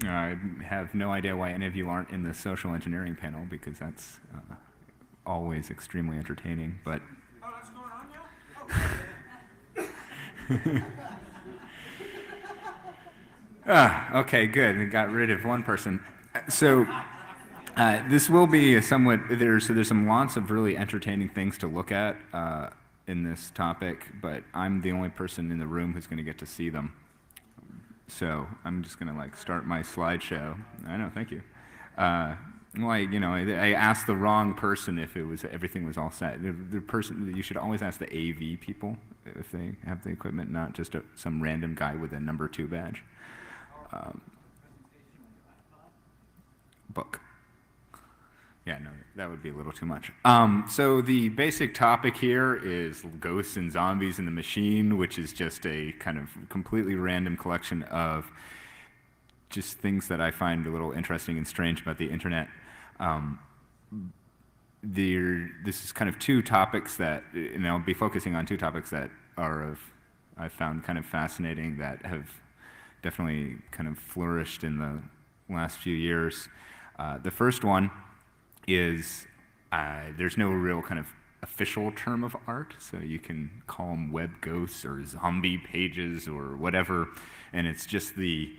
I have no idea why any of you aren't in the social engineering panel because that's always extremely entertaining. But Oh, that's going on now? okay, good. We got rid of one person. So this will be a somewhat there's some lots of really entertaining things to look at in this topic, but I'm the only person in the room who's going to get to see them. So I'm just going to like start my slideshow. I know, thank you. Like I asked the wrong person if everything was all set. The person you should always ask the AV people if they have the equipment, not just some random guy with a number 2 badge. Book. Yeah, no, that would be a little too much. So the basic topic here is ghosts and zombies in the machine, which is just a kind of completely random collection of just things that I find a little interesting and strange about the internet. This is kind of 2 topics that, and I'll be focusing on 2 topics that I've found kind of fascinating that have definitely kind of flourished in the last few years. The first one is there's no real kind of official term of art, so you can call them web ghosts or zombie pages or whatever, and it's just the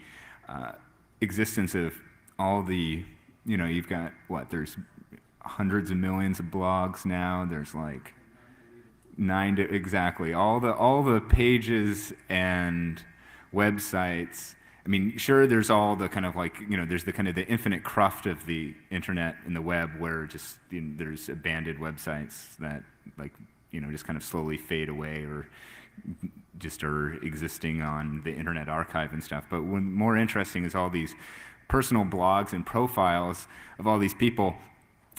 existence of all the, you've got there's hundreds of millions of blogs now. There's like exactly all the pages and websites. I mean, sure, there's all the kind of like, there's the kind of the infinite cruft of the internet and the web where just there's abandoned websites that like, just kind of slowly fade away or just are existing on the Internet Archive and stuff. But more interesting is all these personal blogs and profiles of all these people,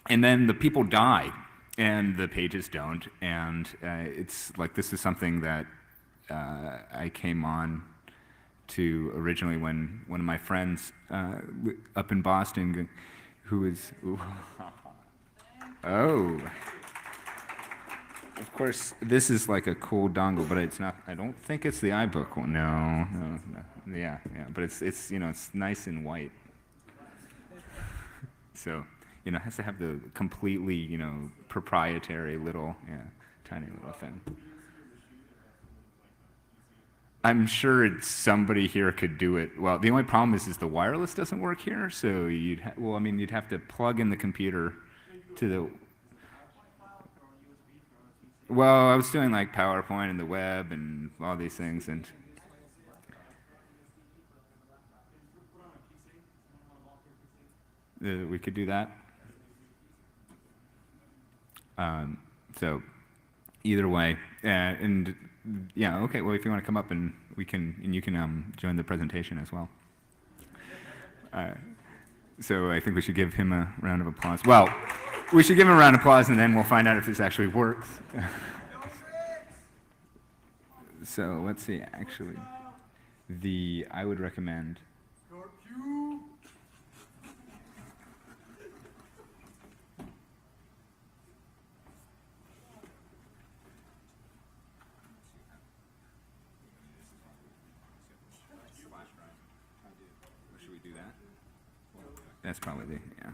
and then the people die and the pages don't. And it's like this is something that I came on to originally when one of my friends up in Boston, who is, oh, of course, this is like a cool dongle, but it's not. I don't think it's the iBook one. No, yeah, but it's it's nice and white. So it has to have the completely proprietary little tiny little thing. I'm sure somebody here could do it. Well, the only problem is the wireless doesn't work here, so you'd have to plug in the computer to the. Well, I was doing like PowerPoint and the web and all these things, and we could do that. So either way, and yeah, okay. Well, if you want to come up and you can join the presentation as well. So I think we should give him a round of applause. Well, we should give him a round of applause, and then we'll find out if this actually works. So let's see. Actually, I would recommend. That's probably yeah.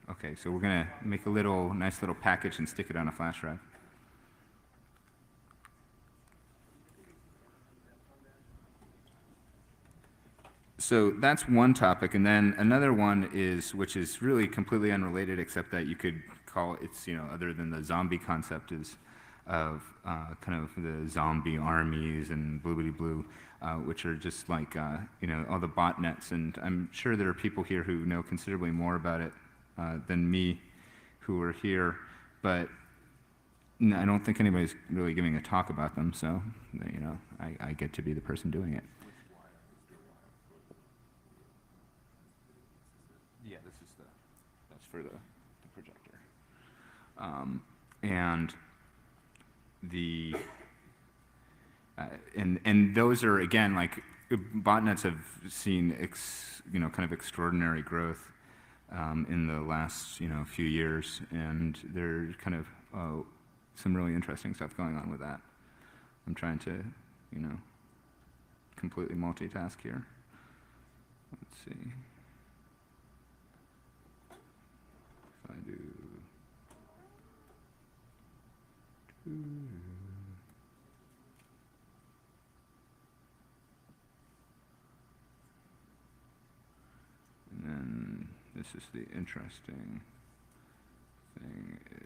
Okay, so we're gonna make a nice little package and stick it on a flash drive. So that's one topic, and then another one which is really completely unrelated, except that you could call it, other than the zombie concept is of kind of the zombie armies and blue, which are just like all the botnets. And I'm sure there are people here who know considerably more about it than me, who are here. But I don't think anybody's really giving a talk about them. So I get to be the person doing it. Yeah, that's for the projector. And and those are again like botnets have seen kind of extraordinary growth in the last few years, and there's kind of some really interesting stuff going on with that. I'm trying to, completely multitask here. Let's see. If I do. And then this is the interesting thing is,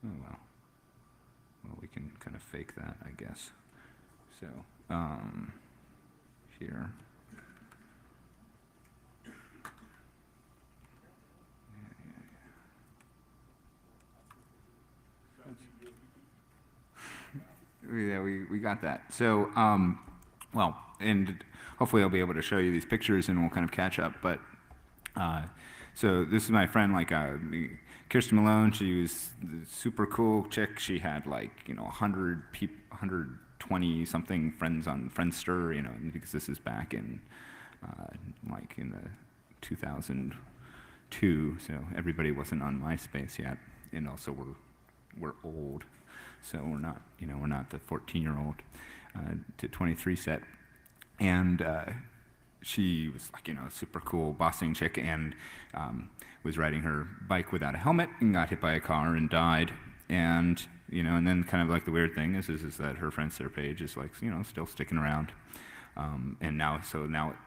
oh well. Well, we can kind of fake that, I guess. So, here. Yeah, we got that. So, well, and hopefully I'll be able to show you these pictures and we'll kind of catch up. But so this is my friend, Kirsten Malone. She was a super cool chick. She had 120 something friends on Friendster, because this is back in in the 2002. So everybody wasn't on MySpace yet, and also we're old. So we're not the 14-year-old to 23 set. And she was a super cool bossing chick and was riding her bike without a helmet and got hit by a car and died. And, and then kind of the weird thing is that her Friendster page is still sticking around. And now it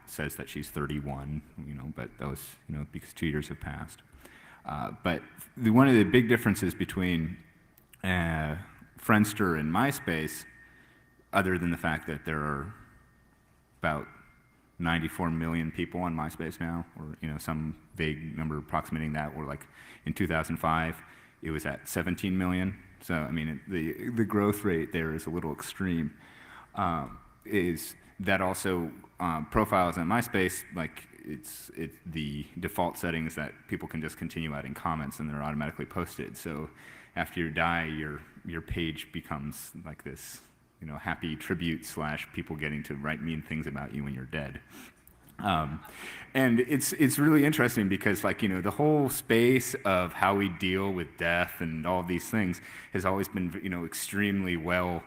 says that she's 31, but that was, because 2 years have passed. But one of the big differences between Friendster and MySpace, other than the fact that there are about 94 million people on MySpace now, or some vague number approximating that, or in 2005 it was at 17 million. So I mean the growth rate there is a little extreme. Is that also profiles on MySpace, it's the default settings that people can just continue adding comments and they're automatically posted. So after you die, your page becomes this, happy tribute / people getting to write mean things about you when you're dead. And it's really interesting because the whole space of how we deal with death and all these things has always been extremely well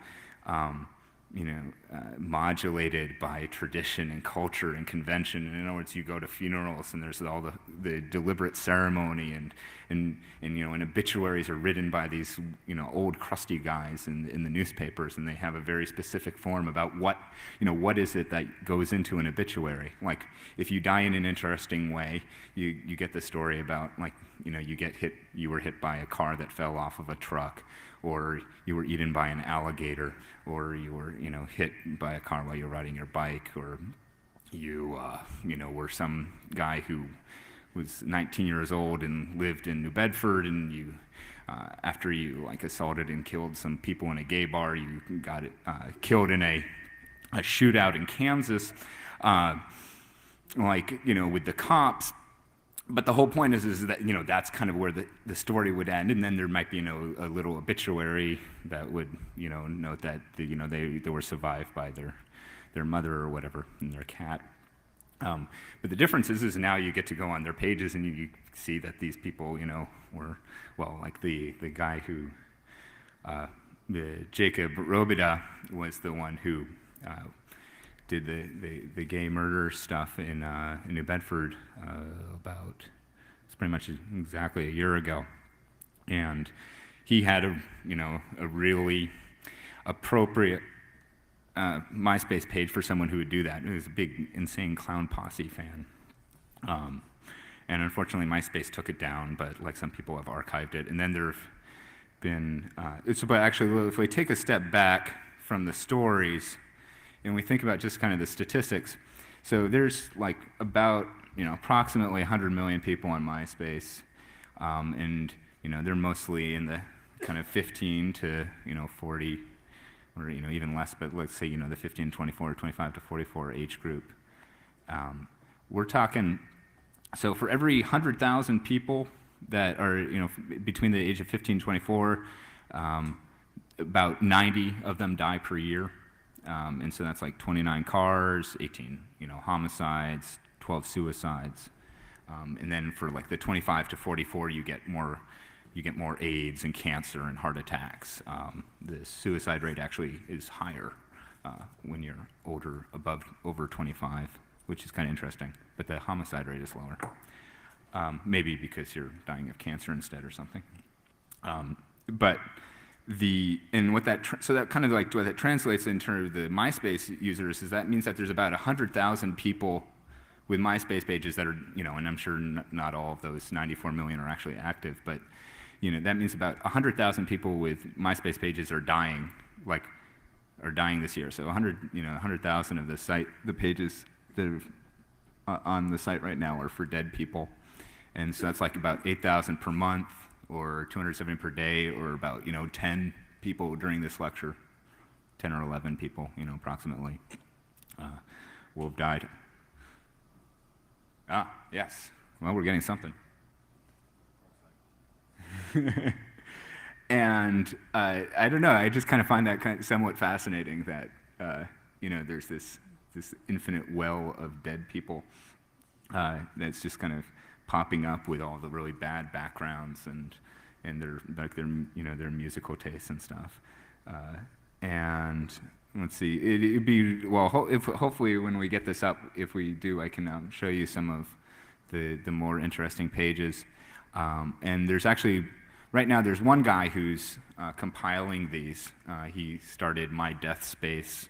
modulated by tradition and culture and convention. And in other words, you go to funerals and there's all the deliberate ceremony and obituaries are written by these old crusty guys in the newspapers, and they have a very specific form about what is it that goes into an obituary. If you die in an interesting way, you get the story about you were hit by a car that fell off of a truck, or you were eaten by an alligator, or you were hit by a car while you're riding your bike, or you were some guy who was 19 years old and lived in New Bedford, and you after you assaulted and killed some people in a gay bar, you got killed in a shootout in Kansas, with the cops. But the whole point is that that's kind of where the story would end, and then there might be a little obituary that would note that they were survived by their mother or whatever and their cat. But the difference is now you get to go on their pages and you see that these people were the guy who Jacob Robida was the one who did the gay murder stuff in New Bedford it's pretty much exactly a year ago, and he had a really appropriate MySpace page for someone who would do that. He was a big Insane Clown Posse fan, and unfortunately MySpace took it down, but some people have archived it. And then there've been but actually, if we take a step back from the stories and we think about just kind of the statistics, so there's about approximately 100 million people on MySpace, and they're mostly in the kind of 15 to 40, or even less, but let's say the 15 to 24, 25 to 44 age group. We're talking, so for every 100,000 people that are between the age of 15 and 24, about 90 of them die per year. And so that's 29 cars, 18 homicides, 12 suicides. And then for the 25 to 44, you get more you get more AIDS and cancer and heart attacks. The suicide rate actually is higher when you're older, over 25, which is kind of interesting. But the homicide rate is lower. Maybe because you're dying of cancer instead or something. But so that kind of like what that translates into the MySpace users is that means that there's about 100,000 people with MySpace pages that are, and I'm sure not all of those 94 million are actually active, but that means about 100,000 people with MySpace pages are dying this year. So 100,000 of the pages that are on the site right now are for dead people. And so that's like about 8,000 per month, or 270 per day, or about 10 people during this lecture, 10 or 11 people, approximately, will have died. Yes. Well, we're getting something. And I don't know. I just kind of find that somewhat fascinating that there's this infinite well of dead people that's just kind of popping up with all the really bad backgrounds and their musical tastes and stuff. And let's see, it'd be hopefully when we get this up, if we do, I can show you some of the more interesting pages. And there's actually right now there's one guy who's compiling these. He started My Death Space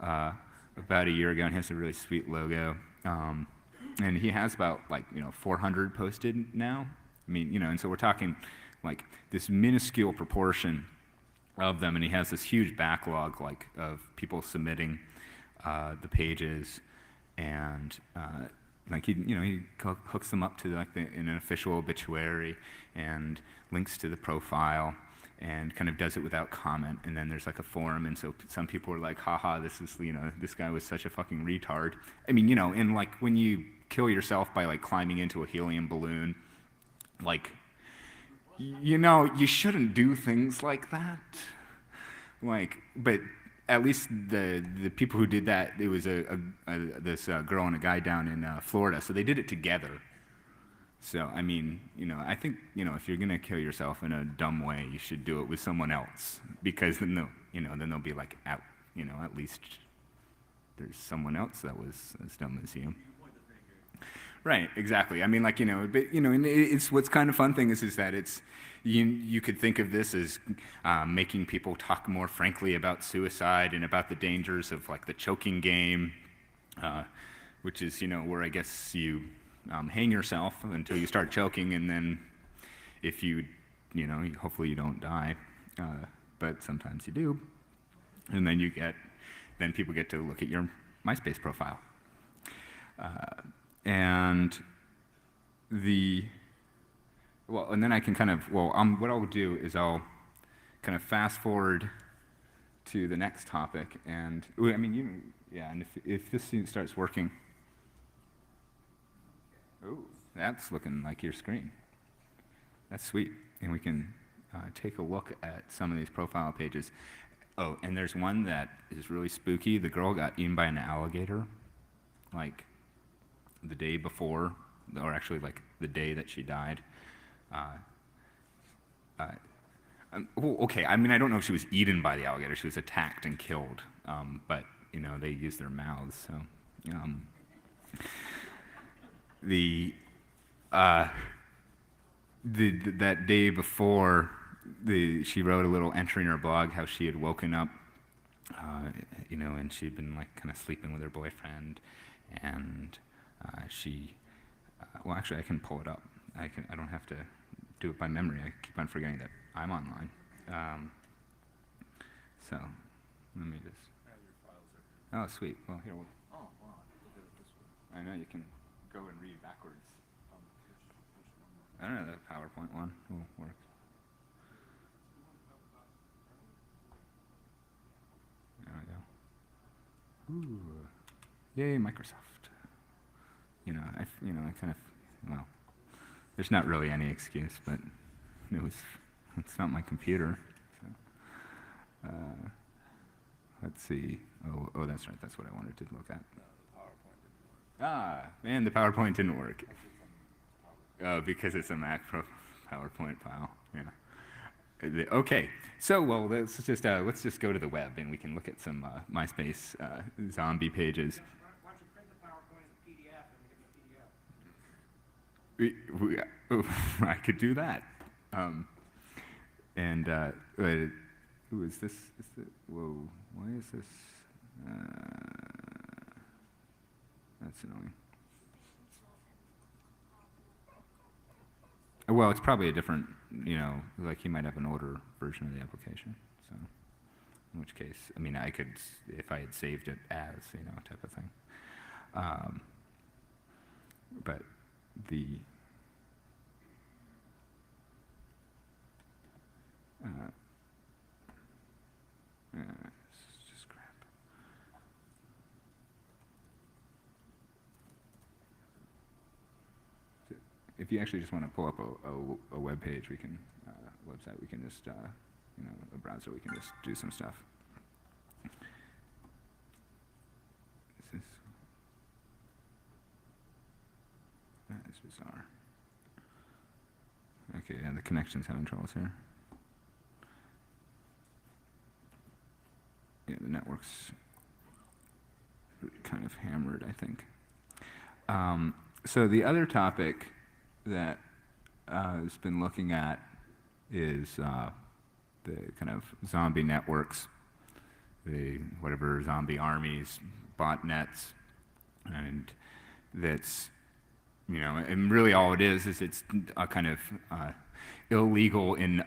about a year ago, and he has a really sweet logo. And he has about 400 posted now. I mean, and so we're talking like this minuscule proportion of them, and he has this huge backlog of people submitting the pages, and he hooks them up to an official obituary and links to the profile, and kind of does it without comment. And then there's a forum, and so some people are like, haha, this guy was such a fucking retard. I mean, and when you kill yourself by climbing into a helium balloon, you shouldn't do things like that. But at least the people who did that, it was this girl and a guy down in Florida, so they did it together. So I mean, I think if you're gonna kill yourself in a dumb way, you should do it with someone else, because then they'll be at least there's someone else that was as dumb as you. Right, exactly. I mean, but and it's what's kind of fun thing is that it's you could think of this as making people talk more frankly about suicide and about the dangers of the choking game, which is where I guess you hang yourself until you start choking, and then if you hopefully you don't die, but sometimes you do, and then people get to look at your MySpace profile. And then I can what I'll do is I'll kind of fast forward to the next topic, and I mean, and if this starts working, oh, that's looking like your screen. That's sweet, and we can take a look at some of these profile pages. Oh, and there's one that is really spooky. The girl got eaten by an alligator, the day before, or actually the day that she died. Okay, I mean, I don't know if she was eaten by the alligator. She was attacked and killed, but they use their mouths. So that day before, she wrote a little entry in her blog how she had woken up, and she'd been kind of sleeping with her boyfriend, and she actually I can pull it up. I don't have to do it by memory. I keep on forgetting that I'm online. So let me just. Oh, sweet. Well, here. Oh, wow. I know you can go and read backwards. I don't know, the PowerPoint one will work. There we go. Ooh. Yay, Microsoft. I kind of, there's not really any excuse, but it's not my computer. So. Let's see. Oh, that's right. That's what I wanted to look at. Man, the PowerPoint didn't work. Oh, because it's a Mac PowerPoint file. Okay, so well, let's just go to the web and we can look at some MySpace zombie pages. Why don't you print the PowerPoint as a PDF and give it a PDF? I could do that. And who is this? Whoa, why is this? That's annoying. Well, it's probably a different, like he might have an older version of the application. So, in which case, I mean, I could, if I had saved it as, type of thing. But the it's just crap. If you actually just want to pull up a web page, we can website. We can just a browser. We can just do some stuff. That is bizarre. Okay, yeah, the connection's having troubles here. Yeah, the network's kind of hammered, I think. So the other topic that I've been looking at is the kind of zombie networks, the whatever zombie armies, botnets, and that's, and really all it is it's a kind of illegal and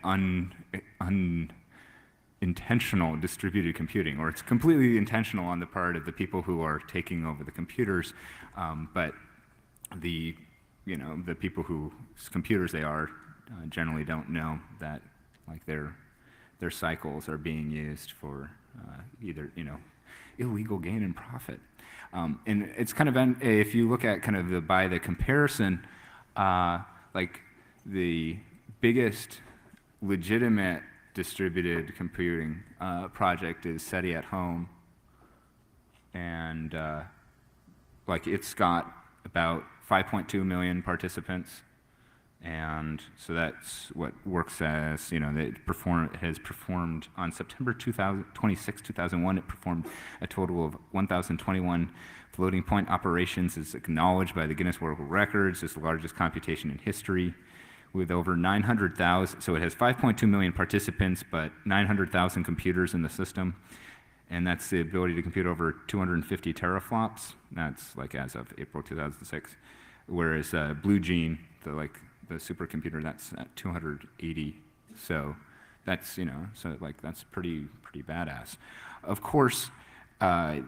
unintentional distributed computing, or it's completely intentional on the part of the people who are taking over the computers, but the people whose computers they are generally don't know that like their cycles are being used for either illegal gain and profit. And it's kind of, if you look at kind of by the comparison, like the biggest legitimate distributed computing project is SETI at Home, and like it's got about 5.2 million participants, and so that's what works as, it has performed on September 26, 2001, it performed a total of 1,021 floating point operations. It's acknowledged by the Guinness World Records as the largest computation in history, with over 900,000, so it has 5.2 million participants, but 900,000 computers in the system, and that's the ability to compute over 250 teraflops. That's like as of April 2006, whereas BlueGene, the supercomputer, that's at 280. So that's that's pretty badass. Of course, the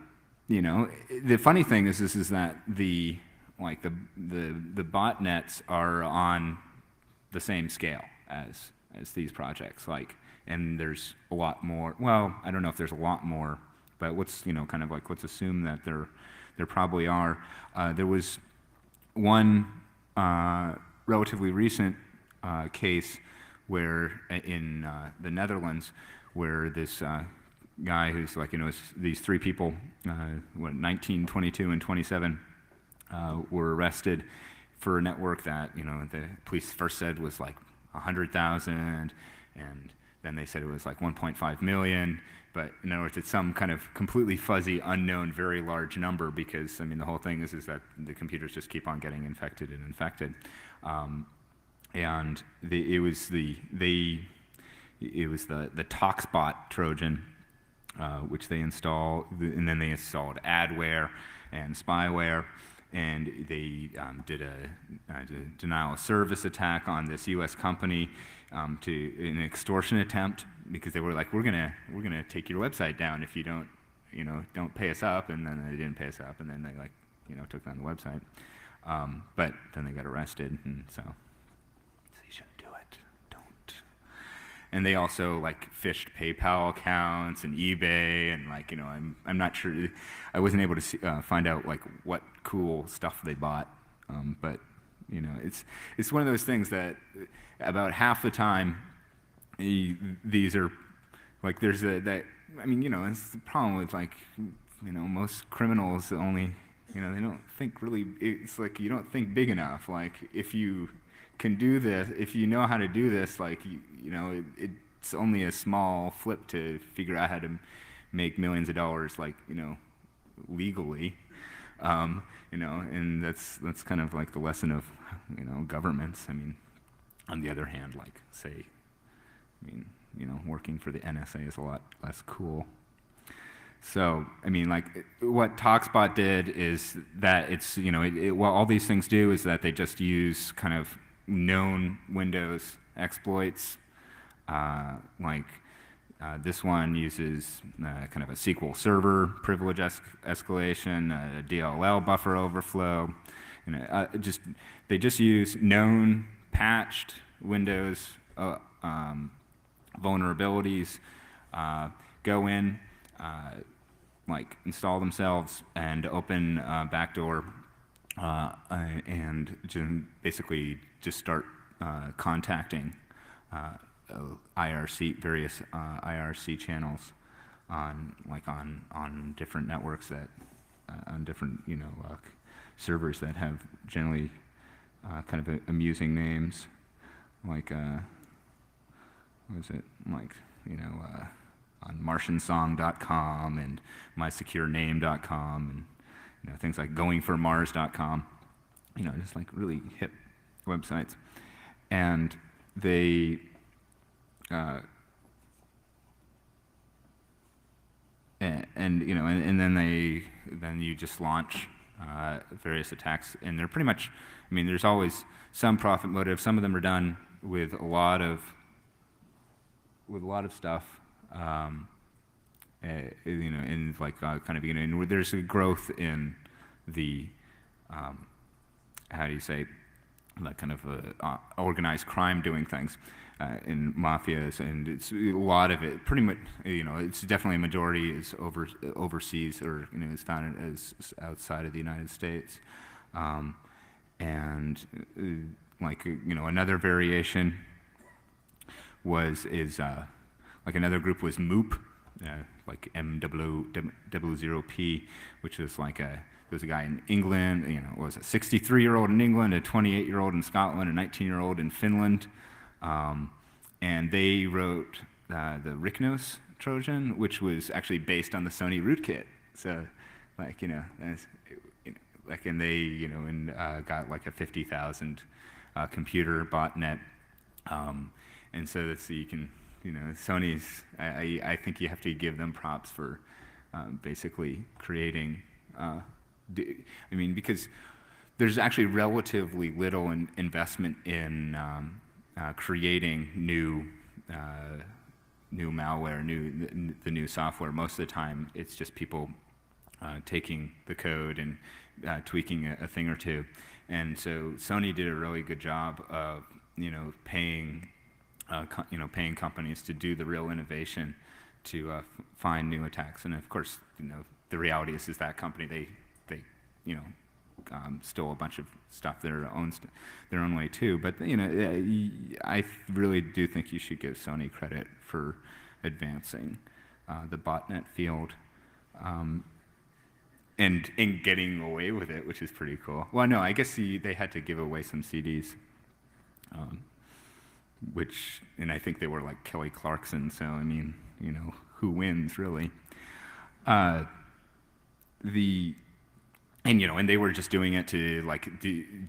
funny thing is that the botnets are on the same scale as these projects, and there's a lot more. Well, I don't know if there's a lot more, but let's let's assume that there probably are. There was one relatively recent case where in the Netherlands, where this guy who's these three people, 19, 22, and 27, were arrested for a network that the police first said was like 100,000, and then they said it was like 1.5 million. But in other words, it's some kind of completely fuzzy, unknown, very large number, because the whole thing is that the computers just keep on getting infected and infected, and it was the ToxBot Trojan, which they installed, and then they installed adware and spyware, and they did a denial of service attack on this U.S. company, to an extortion attempt, because they were like, we're gonna take your website down if you don't pay us up, and then they didn't pay us up, and then they took down the website, but then they got arrested, and so you shouldn't do it, don't. And they also phished PayPal accounts and eBay, and I'm not sure, I wasn't able to find out what cool stuff they bought, but it's one of those things that about half the time these are there's it's the problem with most criminals only they don't think really, it's you don't think big enough. If you can do this, if you know how to do this, like it's only a small flip to figure out how to make millions of dollars, like legally. And that's kind of like the lesson of governments. I mean, on the other hand, like say, I mean, working for the NSA is a lot less cool. So, I mean, like, what TalkSpot did is that it's, what all these things do is that they just use kind of known Windows exploits. This one uses kind of a SQL Server privilege escalation, a DLL buffer overflow. They just use known patched Windows vulnerabilities, go in, install themselves and open backdoor and basically just start contacting various IRC channels on different networks on different servers that have generally kind of amusing names, like what is it, on martiansong.com and mysecurename.com and things like goingformars.com, just like really hip websites. And they and then you just launch various attacks, and they're pretty much, I mean, there's always some profit motive. Some of them are done with a lot of stuff, in like kind of and there's a growth in the how do you say, that kind of organized crime doing things in mafias, and it's a lot of it. Pretty much, it's definitely a majority is overseas, or is found as outside of the United States, and another variation is another group was MOOP, like M00P, which was there's a guy in England, was a 63-year-old in England, a 28-year-old in Scotland, a 19-year-old in Finland, and they wrote the Riknos Trojan, which was actually based on the Sony rootkit. So, and they, got like a 50,000 computer botnet, and so that you can, Sony's. I think you have to give them props for basically creating. Because there's actually relatively little investment in creating new malware, the new software. Most of the time, it's just people taking the code and tweaking a thing or two. And so Sony did a really good job of paying companies to do the real innovation to find new attacks. And of course, the reality is that company they stole a bunch of stuff their own way too. But I really do think you should give Sony credit for advancing the botnet field, and getting away with it, which is pretty cool. Well, no, I guess they had to give away some CDs, and I think they were like Kelly Clarkson. So I mean, who wins really? And they were just doing it to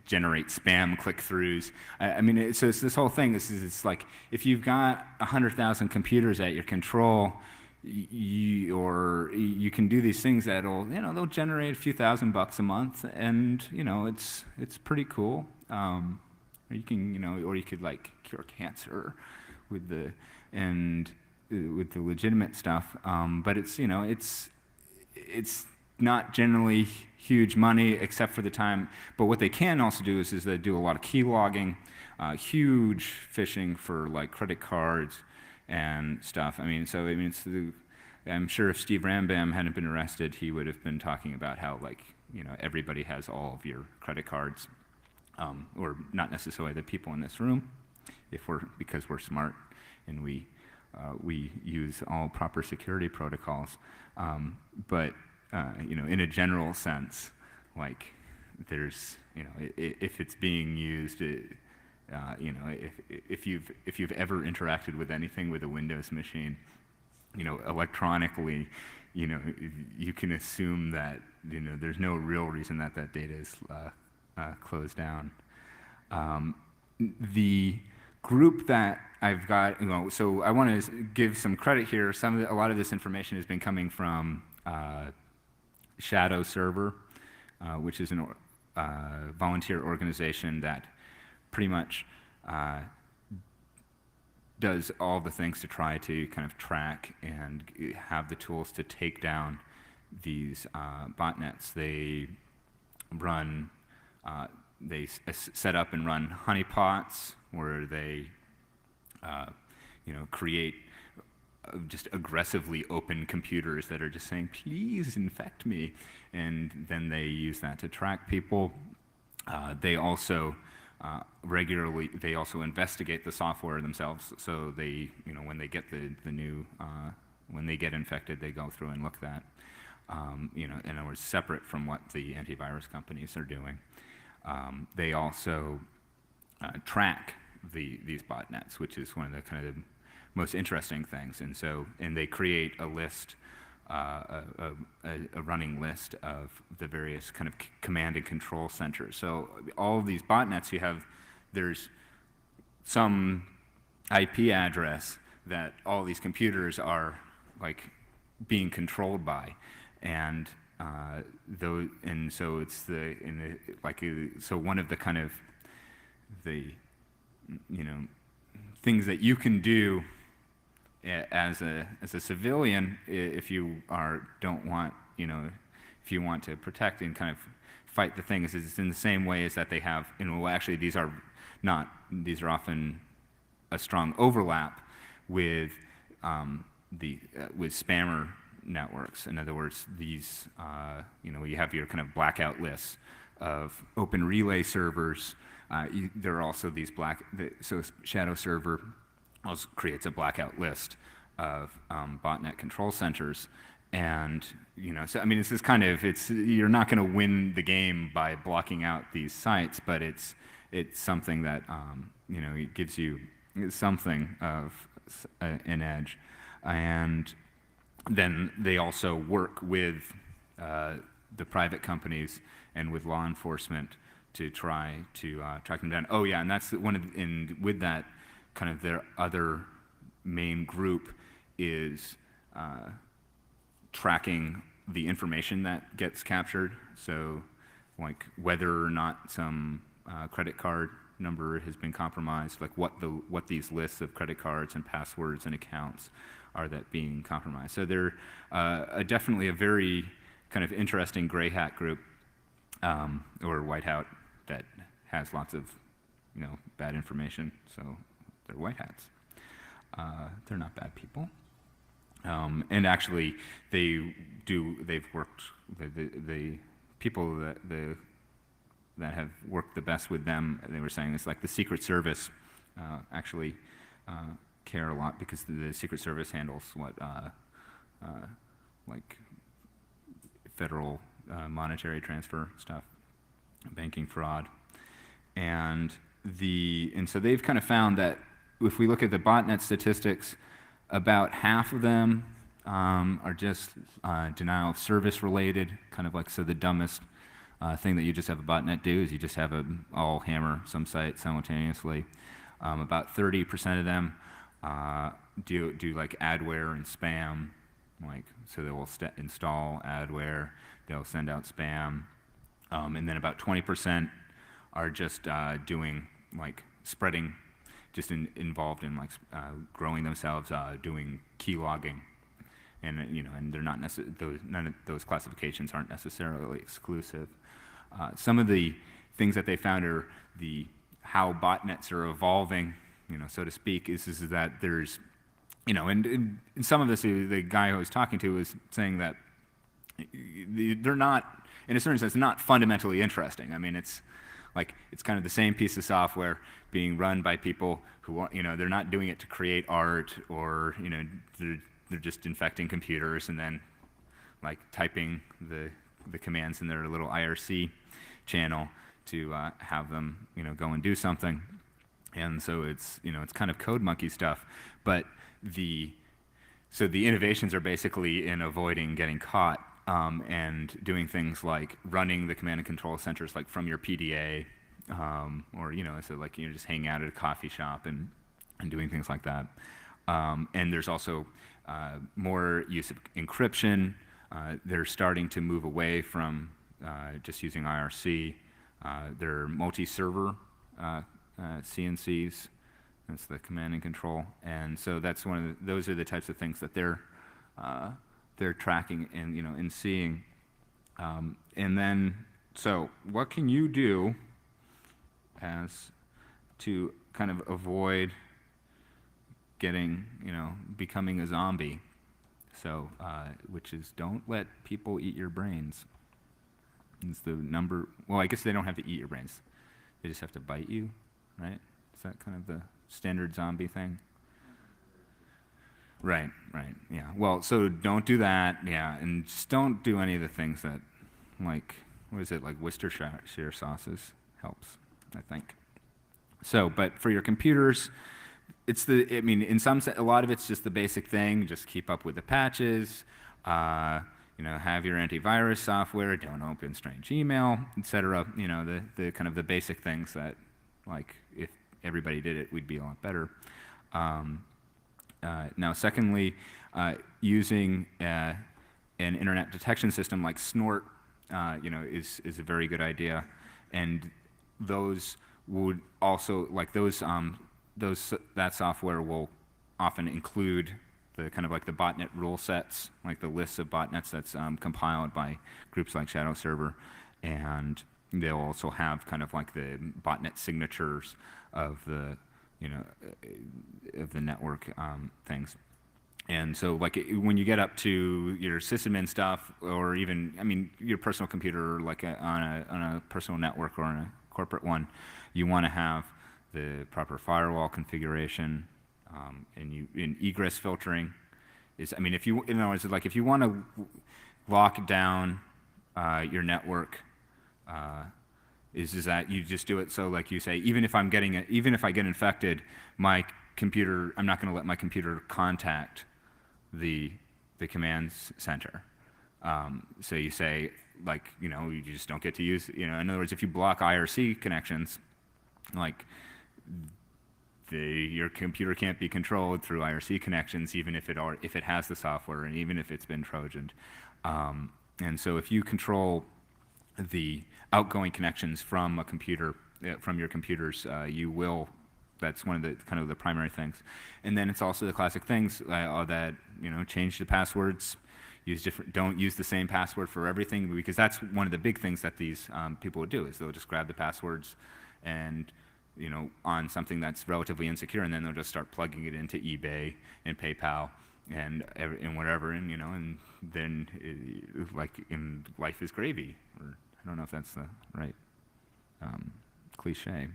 generate spam click-throughs. So it's this whole thing. It's like if you've got 100,000 computers at your control, you can do these things that'll they'll generate a few $1,000 a month, and it's pretty cool. Or you can or you could like cure cancer with the legitimate stuff. But it's it's not generally huge money except for the time. But what they can also do is they do a lot of key logging, huge phishing for like credit cards and stuff. I'm sure if Steve Rambam hadn't been arrested, he would have been talking about how everybody has all of your credit cards, or not necessarily the people in this room, because we're smart and we use all proper security protocols. But in a general sense, there's, if it's being used, You know, if you've ever interacted with anything with a Windows machine, you know, electronically, you know, you can assume that, you know, there's no real reason that that data is closed down. The group that I've got, you know, so I want to give some credit here. A lot of this information has been coming from Shadow Server, which is a volunteer organization that pretty much does all the things to try to kind of track and have the tools to take down these botnets. They run, set up and run honeypots where they, you know, create just aggressively open computers that are just saying, please infect me. And then they use that to track people. They also they also investigate the software themselves. So they, you know, when they get the new, when they get infected, they go through and look at that. You know, in other words, separate from what the antivirus companies are doing. They also track these botnets, which is one of the kind of most interesting things. And so, and they create a list, a running list of the various kind of command and control centers. So all of these botnets there's some IP address that all these computers are like being controlled by, and so it's so one of the kind of you know, things that you can do as a civilian, if you don't want, you know, if you want to protect and kind of fight the things, it's in the same way as that they have, you know, actually these are often a strong overlap with with spammer networks. In other words, these, you know, you have your kind of blackout lists of open relay servers. There are also these so Shadow Server also creates a blackout list of botnet control centers. And, you know, so I mean, this is kind of, you're not going to win the game by blocking out these sites, but it's something that, you know, it gives you something of an edge. And then they also work with the private companies and with law enforcement to try to track them down. Oh yeah, and that's and with that, kind of their other main group is tracking the information that gets captured. So, like whether or not some credit card number has been compromised, like what these lists of credit cards and passwords and accounts are that being compromised. So they're definitely a very kind of interesting gray hat group, or white hat, that has lots of, you know, bad information. So they're white hats. They're not bad people. And actually, they've worked, the people that have worked the best with them, they were saying it's like the Secret Service actually care a lot, because the Secret Service handles what, like federal monetary transfer stuff, banking fraud. And so they've kind of found that if we look at the botnet statistics, about half of them are just denial of service related, kind of like, so the dumbest thing that you just have a botnet do is you just have all hammer some site simultaneously. About 30% of them do like adware and spam, like, so they will install adware, they'll send out spam, and then about 20% are just doing like spreading, just involved in like growing themselves, doing key logging, and you know, and they're not none of those classifications aren't necessarily exclusive. Some of the things that they found are how botnets are evolving, you know, so to speak, is that there's, you know, and some of this, the guy I was talking to was saying that they're not, in a certain sense, not fundamentally interesting. I mean, it's kind of the same piece of software being run by people who are, you know, they're not doing it to create art, or, you know, they're just infecting computers and then like typing the commands in their little IRC channel to have them, you know, go and do something. And so it's kind of code monkey stuff, but so the innovations are basically in avoiding getting caught, and doing things like running the command and control centers like from your PDA, or so like just hanging out at a coffee shop and doing things like that. And there's also more use of encryption. They're starting to move away from just using IRC. They're multi-server CNCs. That's the command and control, and so that's those are the types of things that they're tracking and seeing. And then, so what can you do as to kind of avoid becoming a zombie? So, which is don't let people eat your brains. It's the number. Well, I guess they don't have to eat your brains; they just have to bite you, right? Is that kind of the standard zombie thing? Right, yeah. Well, so don't do that, yeah, and just don't do any of the things that, like, what is it, like Worcestershire sauces helps, I think. So, but for your computers, in some sense, a lot of it's just the basic thing, just keep up with the patches, have your antivirus software, don't open strange email, etc. The kind of the basic things that, like, if everybody did it, we'd be a lot better. Now, secondly, using an internet detection system like Snort, is a very good idea, and those would also that software will often include the kind of like the botnet rule sets, like the lists of botnets that's compiled by groups like Shadow Server, and they'll also have kind of like the botnet signatures of the of the network things. And so, like, when you get up to your sysadmin stuff, or even, your personal computer, like on a personal network or on a corporate one, you want to have the proper firewall configuration, and egress filtering is. If you, in other words, like if you want to lock down your network, is that you just do it so, like you say, even if I get infected, my computer, I'm not going to let my computer contact the command center. So you say, like, you just don't get to use, in other words, if you block IRC connections, like, your computer can't be controlled through IRC connections, even if it has the software and even if it's been Trojaned. And so if you control the outgoing connections from a computer, from your computers, you will. That's one of the kind of the primary things. And then it's also the classic things that change the passwords, don't use the same password for everything, because that's one of the big things that these people would do, is they'll just grab the passwords and on something that's relatively insecure, and then they'll just start plugging it into eBay and PayPal and whatever, and then life is gravy. Or I don't know if that's the right cliche,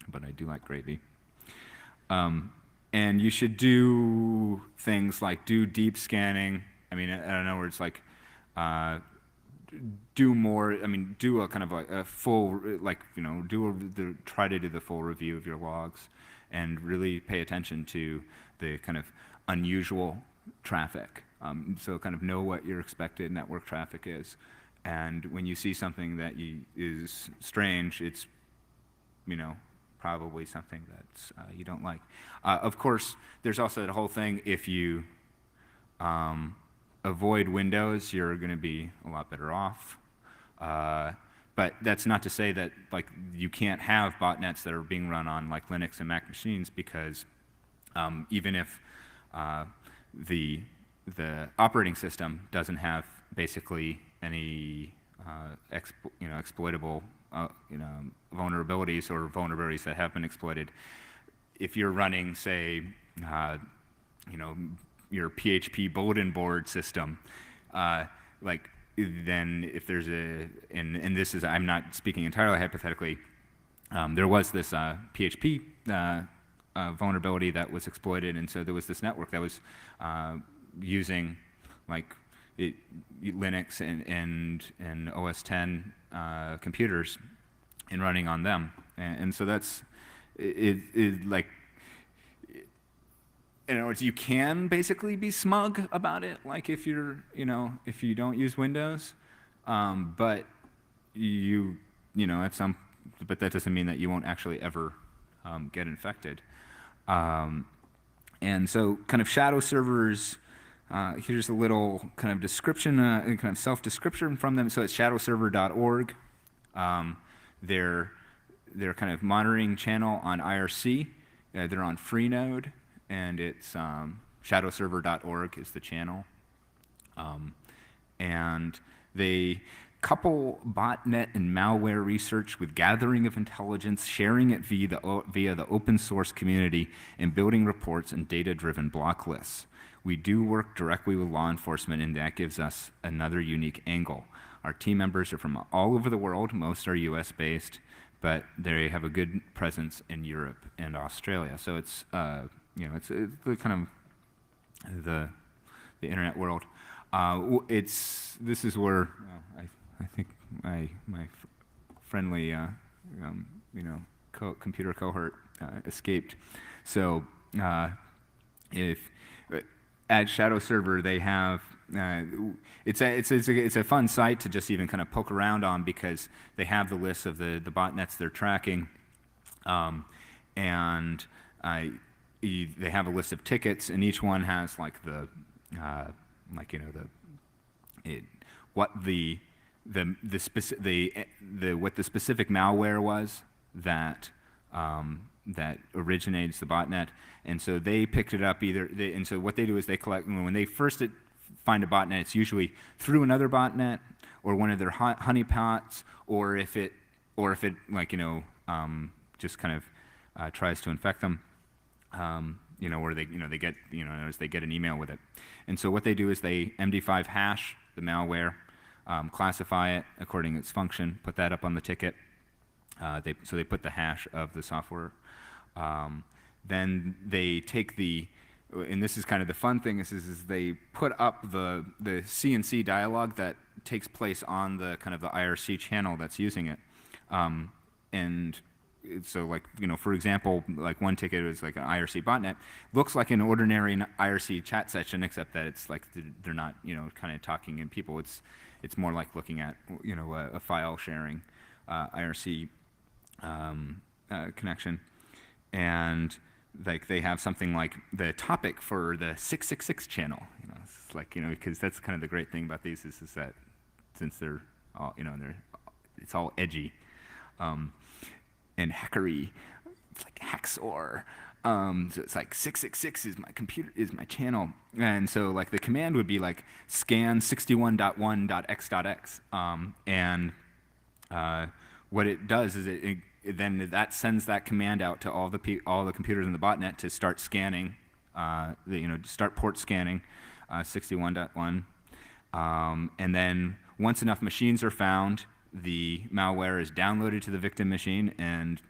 but I do like gravy. And you should do things like do deep scanning. In other words, like do more. Do a kind of a full, try to do the full review of your logs, and really pay attention to the kind of unusual traffic. So kind of know what your expected network traffic is. And when you see something that is strange, it's, probably something that you don't like. Of course, there's also the whole thing, if you avoid Windows, you're going to be a lot better off. But that's not to say that, like, you can't have botnets that are being run on, like, Linux and Mac machines, because even if the operating system doesn't have basically any exploitable vulnerabilities or vulnerabilities that have been exploited, if you're running, say, your PHP bulletin board system, then if there's and this is, I'm not speaking entirely hypothetically, there was this PHP vulnerability that was exploited, and so there was this network that was using Linux and OS 10 computers and running on them, and so that's like, in other words, you can basically be smug about it, like if you're, if you don't use Windows, but you, at some, but that doesn't mean that you won't actually ever get infected. And so, kind of shadow servers. Here's a little kind of description, kind of self-description from them. So it's shadowserver.org. They're kind of monitoring channel on IRC. They're on Freenode, and it's shadowserver.org is the channel. And they couple botnet and malware research with gathering of intelligence, sharing it via the open source community, and building reports and data-driven block lists. We do work directly with law enforcement, and that gives us another unique angle. Our team members are from all over the world. Most are US-based, but they have a good presence in Europe and Australia. So it's, it's the kind of the internet world. This is where I think my friendly computer cohort escaped. So if at Shadow Server they have it's a fun site to just even kind of poke around on, because they have the list of the botnets they're tracking, and they have a list of tickets, and each one has like what the specific malware was that that originates the botnet. And so they picked it up and so what they do is they collect, when they first find a botnet, it's usually through another botnet or one of their honeypots, or if it just kind of tries to infect them, where they get, as they get an email with it. And so what they do is they MD5 hash the malware, classify it according to its function, put that up on the ticket. So they put the hash of the software. Then they take and this is kind of the fun thing, is they put up the CNC dialogue that takes place on the kind of the IRC channel that's using it. And so for example, like one ticket was like an IRC botnet, looks like an ordinary IRC chat session, except that it's like they're not, kind of talking in people. It's more like looking at, a file sharing IRC connection. And like they have something like the topic for the 666 channel, it's like, because that's kind of the great thing about these is that since they're all, it's all edgy and hackery, it's like Hacksaw. So it's like 666 is my channel, and so like the command would be like scan 61.1.x.x, and what it does is then that sends that command out to all the computers in the botnet to start scanning, start port scanning 61.1, and then once enough machines are found, the malware is downloaded to the victim machine and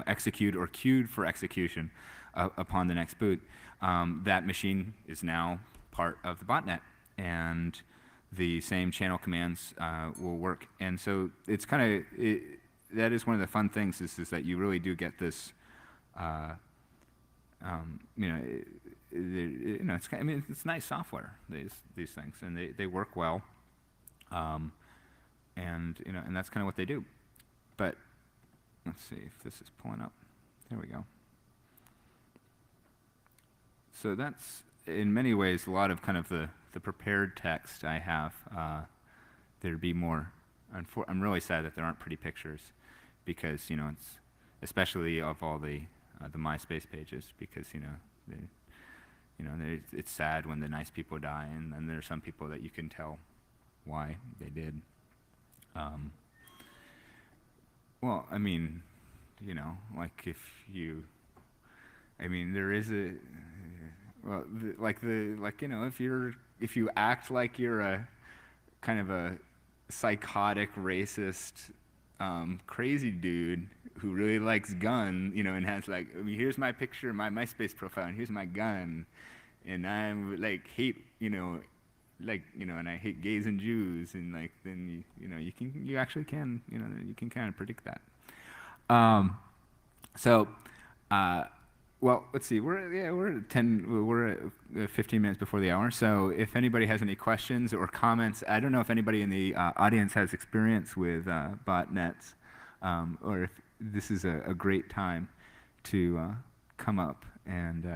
execute or queued for execution upon the next boot. That machine is now part of the botnet, and the same channel commands will work. And so it's kind of that is one of the fun things is that you really do get this. It's nice software, these things, and they work well. And that's kind of what they do. But let's see if this is pulling up. There we go. So that's, in many ways, a lot of kind of the prepared text I have. There'd be more. I'm really sad that there aren't pretty pictures, because it's especially of all the MySpace pages, because it's sad when the nice people die, and then there are some people that you can tell why they did. Well, I mean, like if you, there is a, well, if you act like you're a kind of a psychotic, racist, crazy dude who really likes gun, and has like, here's my picture, my MySpace profile, and here's my gun, and I'm like hate, and I hate gays and Jews, and like then you actually can, you can kind of predict that. So, well, let's see. We're at 10. We're at 15 minutes before the hour. So, if anybody has any questions or comments, I don't know if anybody in the audience has experience with botnets, or if this is a great time to come up and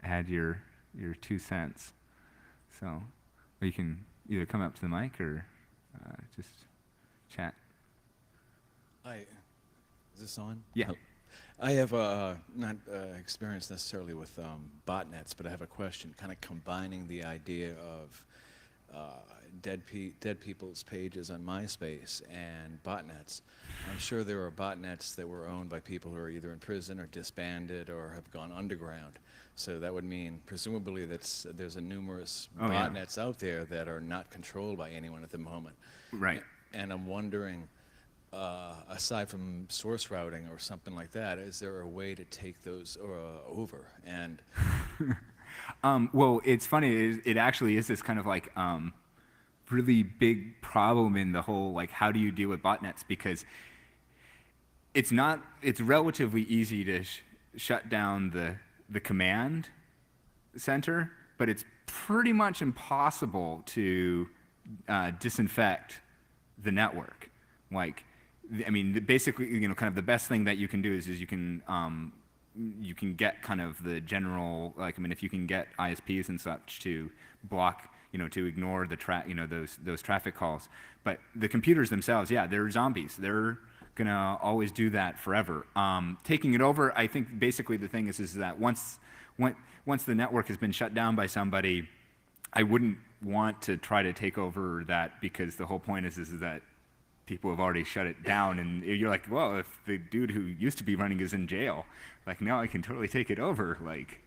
add your 2 cents. So, or you can either come up to the mic or just chat. Hi, is this on? Yeah. Oh. I have not experience necessarily with botnets, but I have a question, kind of combining the idea of dead people's pages on MySpace and botnets. I'm sure there are botnets that were owned by people who are either in prison or disbanded or have gone underground. So that would mean, presumably, there's a numerous botnets out there that are not controlled by anyone at the moment. Right. And I'm wondering, aside from source routing or something like that, is there a way to take those over? And Well, it's funny. It actually is this kind of like really big problem in the whole like how do you deal with botnets, because it's relatively easy to shut down the command center, but it's pretty much impossible to disinfect the network. Like, I mean, basically, kind of the best thing that you can do is you can get kind of the general, like, I mean, if you can get ISPs and such to block, to ignore the those traffic calls. But the computers themselves, yeah, they're zombies. They're gonna always do that forever. Taking it over, I think basically the thing is that once the network has been shut down by somebody, I wouldn't want to try to take over that, because the whole point is that people have already shut it down, and you're like, well, if the dude who used to be running is in jail, like, now I can totally take it over. Like,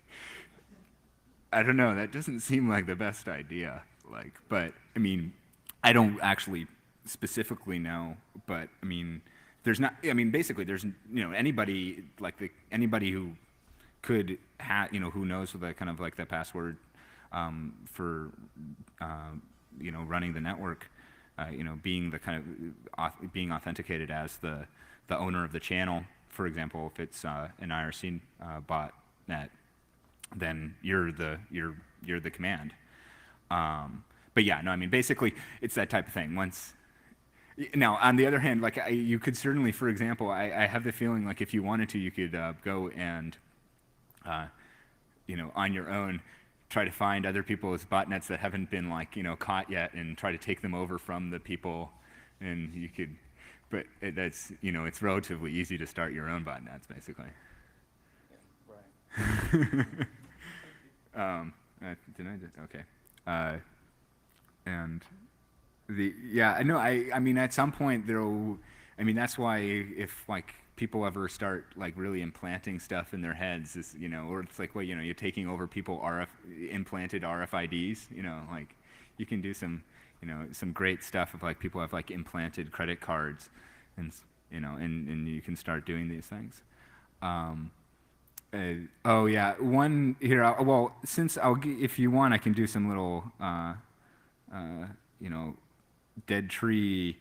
I don't know, that doesn't seem like the best idea. Like, but I mean, I don't actually specifically know, but I mean, basically there's, anybody, like anybody who could who knows the kind of like the password for running the network, being the kind of being authenticated as the owner of the channel. For example, if it's an IRC botnet, then you're the command. But yeah, no, I mean, basically it's that type of thing. Now, on the other hand, like you could certainly, for example, I have the feeling like if you wanted to, you could go and on your own, try to find other people's botnets that haven't been caught yet, and try to take them over from the people, and you could, but that's it's relatively easy to start your own botnets, basically. right. Did I just, okay. And I mean, at some point that's why if like people ever start like really implanting stuff in their heads, is or it's like, well, you're taking over people implanted RFIDs, like you can do some some great stuff of like people have like implanted credit cards, and and you can start doing these things. Oh yeah, one here. Well, since if you want, I can do some little dead tree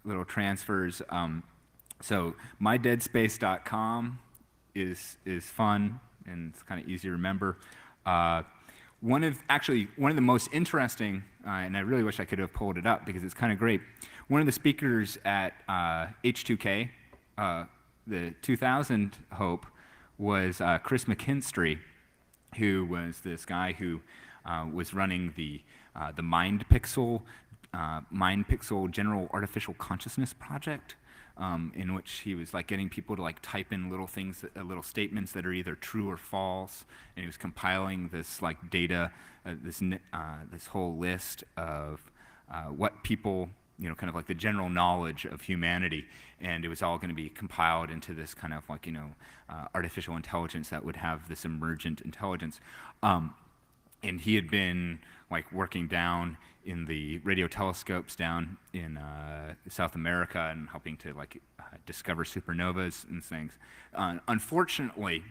little transfers. So mydeadspace.com is fun, and it's kind of easy to remember. One of the most interesting, and I really wish I could have pulled it up because it's kind of great. One of the speakers at H2K, the 2000 Hope, was Chris McKinstry, who was this guy who was running the MindPixel General Artificial Consciousness Project, in which he was like getting people to like type in little things, little statements that are either true or false, and he was compiling this like data, this whole list of what people, kind of like the general knowledge of humanity, and it was all going to be compiled into this kind of like artificial intelligence that would have this emergent intelligence. And he had been like working down in the radio telescopes down in South America and helping to like discover supernovas and things. Unfortunately,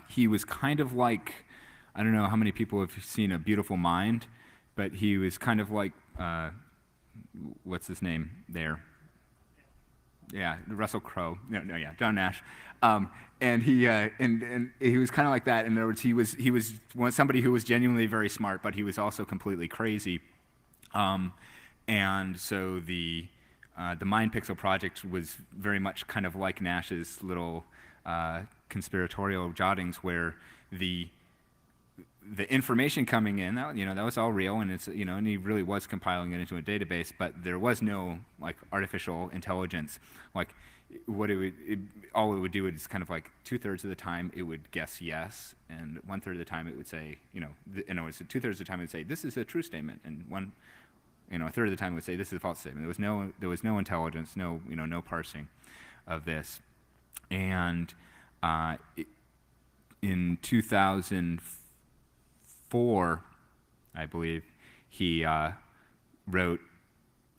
he was kind of like, I don't know how many people have seen A Beautiful Mind, but he was kind of like, what's his name there? Yeah, Russell Crowe. No, yeah, John Nash. And he was kind of like that. In other words, he was somebody who was genuinely very smart, but he was also completely crazy. And so the Mind Pixel project was very much kind of like Nash's little conspiratorial jottings, where the information coming in, that was all real, and and he really was compiling it into a database, but there was no like artificial intelligence. Like what all it would do is kind of like 2/3 of the time it would guess yes, and 1/3 of the time it would say, it's 2/3 of the time it would say this is a true statement, and 1/3 of the time it would say this is a false statement. There was no intelligence, no parsing of this, and in 2004, I believe, he wrote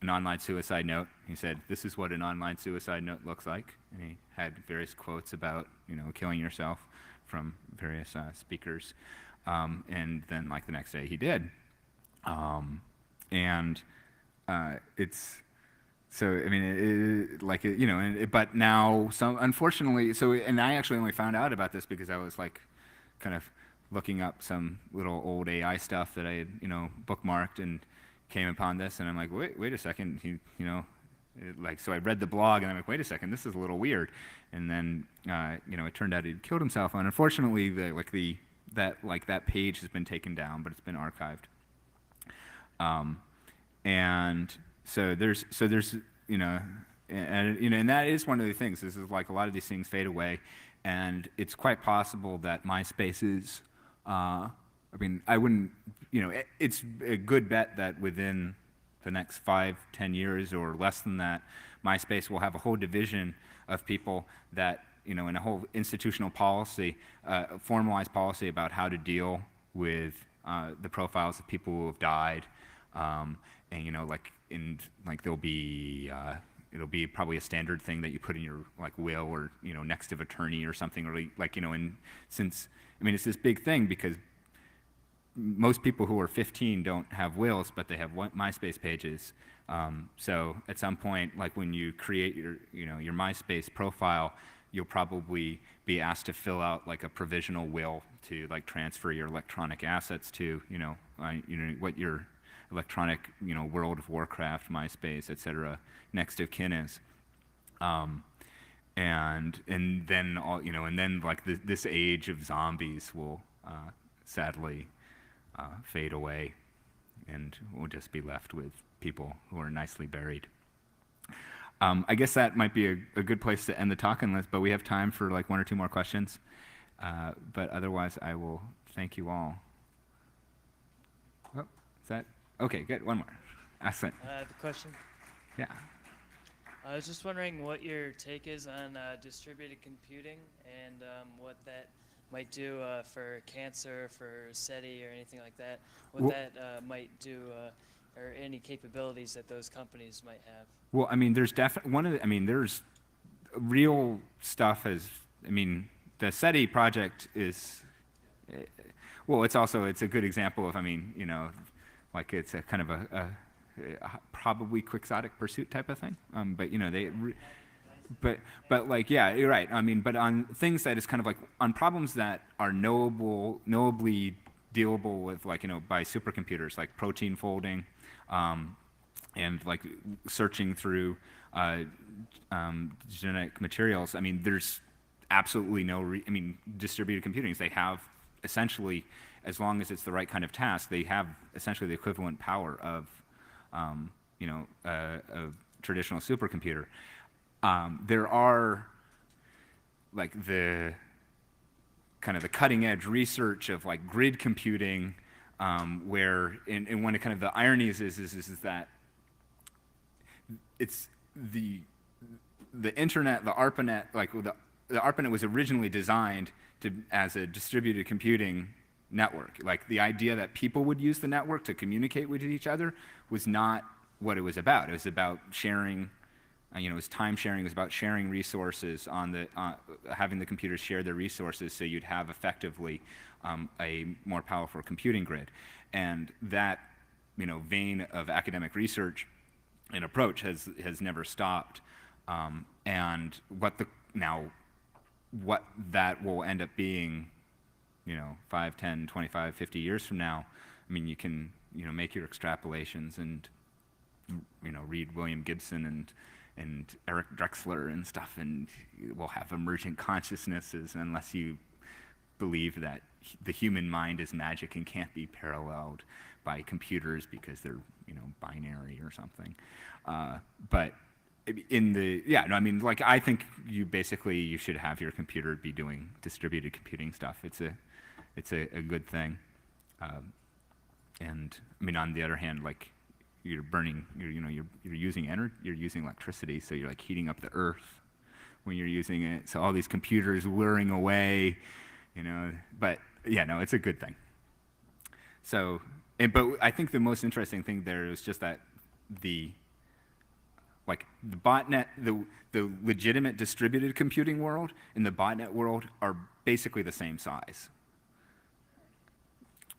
an online suicide note. He said, "This is what an online suicide note looks like," and he had various quotes about, killing yourself from various speakers. And then, like the next day, he did. It's so. I mean, but now, unfortunately, and I actually only found out about this because I was like, kind of looking up some little old AI stuff that I had, bookmarked, and came upon this, and I'm like, wait a second, so I read the blog, and I'm like, wait a second, this is a little weird, and then, it turned out he'd killed himself, and unfortunately, that page has been taken down, but it's been archived, and so there's, and that is one of the things. This is like a lot of these things fade away, and it's quite possible that MySpace is. I wouldn't, it's a good bet that within the next 5-10 years or less than that, MySpace will have a whole division of people that, in a whole institutional policy, formalized policy about how to deal with the profiles of people who have died, and there'll be. It'll be probably a standard thing that you put in your will or next of attorney or something, or since it's this big thing because most people who are 15 don't have wills, but they have MySpace pages. So at some point, like when you create your MySpace profile, you'll probably be asked to fill out like a provisional will to transfer your electronic assets to what your electronic World of Warcraft, MySpace, etc. next of kin is. And then this age of zombies will sadly fade away, and we'll just be left with people who are nicely buried. I guess that might be a good place to end the talk, but we have time for 1 or 2 more questions. But otherwise, I will thank you all. Oh, is that okay? Good. One more. Excellent. I have a question. Yeah. I was just wondering what your take is on distributed computing and what that might do for cancer, for SETI, or anything like that. What that might do, or any capabilities that those companies might have. Well, there's definitely there's real stuff. The SETI project is. It's a good example of it's a kind of a probably quixotic pursuit type of thing. But you're right. But on things that is kind of on problems that are knowably dealable with by supercomputers, like protein folding, and searching through genetic materials. There's absolutely no. Distributed computing. They have essentially, as long as it's the right kind of task, they have essentially the equivalent power of a traditional supercomputer. There are the kind of the cutting edge research of grid computing, where and one of kind of the ironies is that it's the internet, the ARPANET, the ARPANET was originally designed as a distributed computing network. The idea that people would use the network to communicate with each other was not what it was about. It was about sharing, it was time sharing. It was about sharing resources having the computers share their resources, so you'd have effectively a more powerful computing grid. And that, vein of academic research and approach has never stopped. And what that will end up being, 5, 10, 25, 50 years from now, I mean, you can, make your extrapolations and, read William Gibson and Eric Drexler and stuff, and we'll have emergent consciousnesses unless you believe that the human mind is magic and can't be paralleled by computers because they're, binary or something. But I mean, like, I think you should have your computer be doing distributed computing stuff. It's a good thing. And I mean, on the other hand, like, you're using energy, you're using electricity, so you're like heating up the earth when you're using it. So all these computers whirring away, but yeah, no, it's a good thing. So, but I think the most interesting thing there is just that the botnet, the legitimate distributed computing world and the botnet world are basically the same size.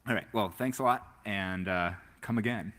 All right, well, thanks a lot, and come again.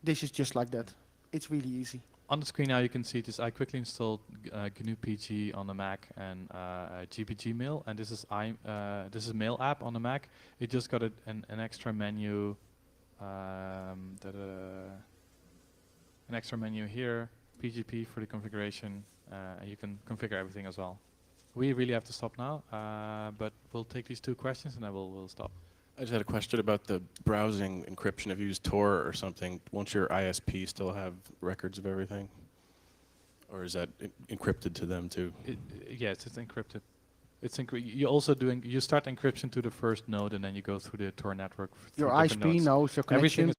This is just like that. It's really easy. On the screen now you can see this. I quickly installed GNU PG on the Mac and GPG Mail, and this is Mail app on the Mac. It just got an extra menu, an extra menu here, PGP for the configuration, and you can configure everything as well. We really have to stop now, but we'll take these 2 questions and then we'll stop. I just had a question about the browsing encryption. If you use Tor or something, won't your ISP still have records of everything? Or is that encrypted to them too? Yes, it's encrypted. You start encryption to the first node and then you go through the Tor network. Your through different ISP nodes. knows your connection. Everything is